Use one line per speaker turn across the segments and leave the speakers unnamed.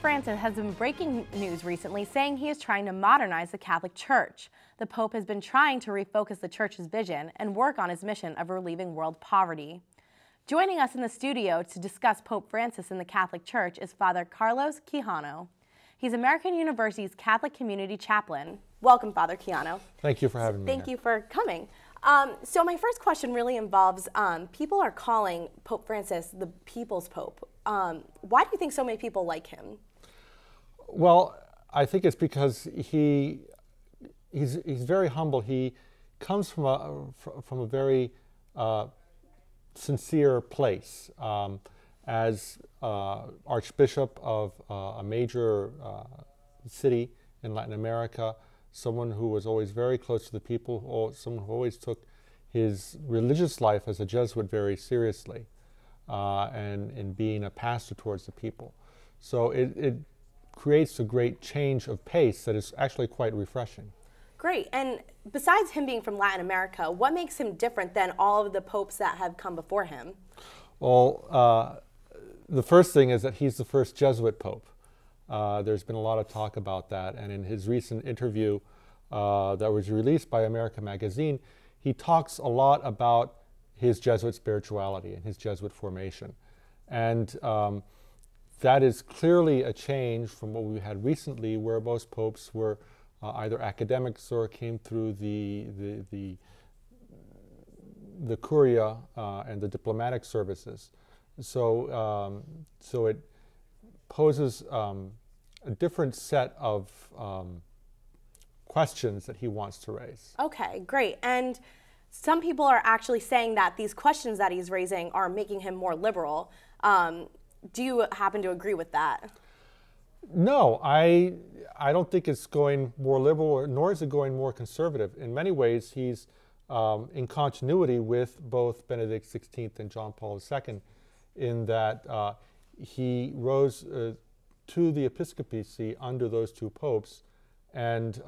Francis has been breaking news recently saying he is trying to modernize the Catholic Church. The Pope has been trying to refocus the Church's vision and work on his mission of relieving world poverty. Joining us in the studio to discuss Pope Francis and the Catholic Church is Father Carlos Quijano. He's American University's Catholic Community Chaplain. Welcome, Father Quijano.
Thank you for having me.
Thank you for coming. So my first question really involves, people are calling Pope Francis the People's Pope. Why do you think so many people like him?
Well, I think it's because he's very humble. He comes from a very sincere place. As Archbishop of a major city in Latin America, someone who was always very close to the people, someone who always took his religious life as a Jesuit very seriously, and in being a pastor towards the people. So it creates a great change of pace that is actually quite refreshing.
Great. And besides him being from Latin America, what makes him different than all of the popes that have come before him?
Well, the first thing is that he's the first Jesuit pope. There's been a lot of talk about that, and in his recent interview that was released by America Magazine, he talks a lot about his Jesuit spirituality and his Jesuit formation. And that is clearly a change from what we had recently, where most popes were either academics or came through the Curia and the diplomatic services. So, so it poses a different set of questions that he wants to raise.
Okay, great. And some people are actually saying that these questions that he's raising are making him more liberal. Do you happen to agree with that?
No, I don't think it's going more liberal, nor is it going more conservative. In many ways, he's in continuity with both Benedict XVI and John Paul II, in that he rose to the episcopacy under those two popes, and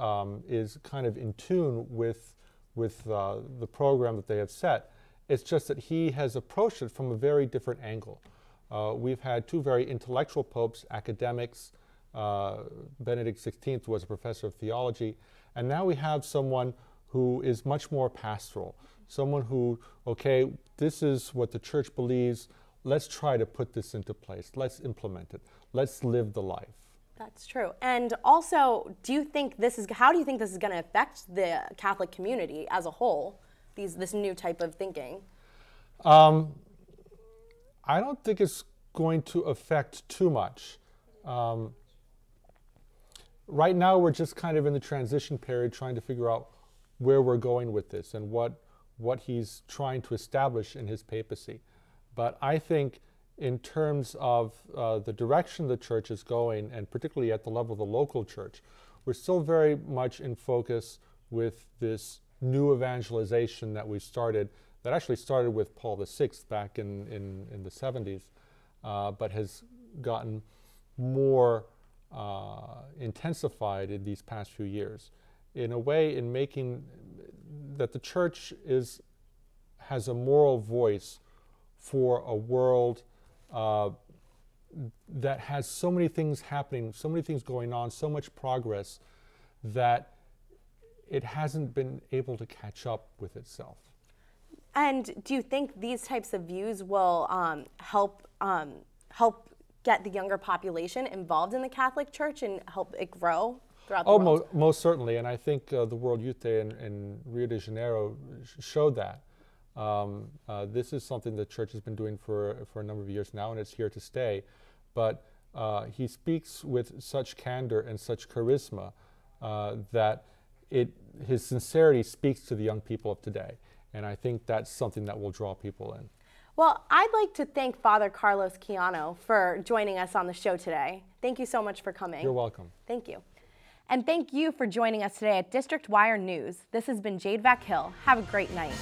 is kind of in tune with the program that they have set. It's just that he has approached it from a very different angle. We've had two very intellectual popes, academics. Benedict XVI was a professor of theology, and now we have someone who is much more pastoral, someone who, okay, this is what the Church believes, let's try to put this into place, let's implement it, let's live the life.
That's true. And also, how do you think this is going to affect the Catholic community as a whole, this new type of thinking?
I don't think it's going to affect too much. Right now, we're just kind of in the transition period, trying to figure out where we're going with this and what he's trying to establish in his papacy. But I think in terms of the direction the Church is going, and particularly at the level of the local church, we're still very much in focus with this new evangelization that we started, that actually started with Paul VI back in the 70s, but has gotten more intensified in these past few years, in a way in making that the Church has a moral voice for a world that has so many things happening, so many things going on, so much progress, that it hasn't been able to catch up with itself.
And do you think these types of views will help get the younger population involved in the Catholic Church and help it grow throughout the world?
Most certainly, and I think the World Youth Day in Rio de Janeiro showed that. This is something the Church has been doing for a number of years now, and it's here to stay. But he speaks with such candor and such charisma that his sincerity speaks to the young people of today. And I think that's something that will draw people in.
Well, I'd like to thank Father Carlos Quijano for joining us on the show today. Thank you so much for coming.
You're welcome.
Thank you. And thank you for joining us today at District Wire News. This has been Jade Vac Hill. Have a great night.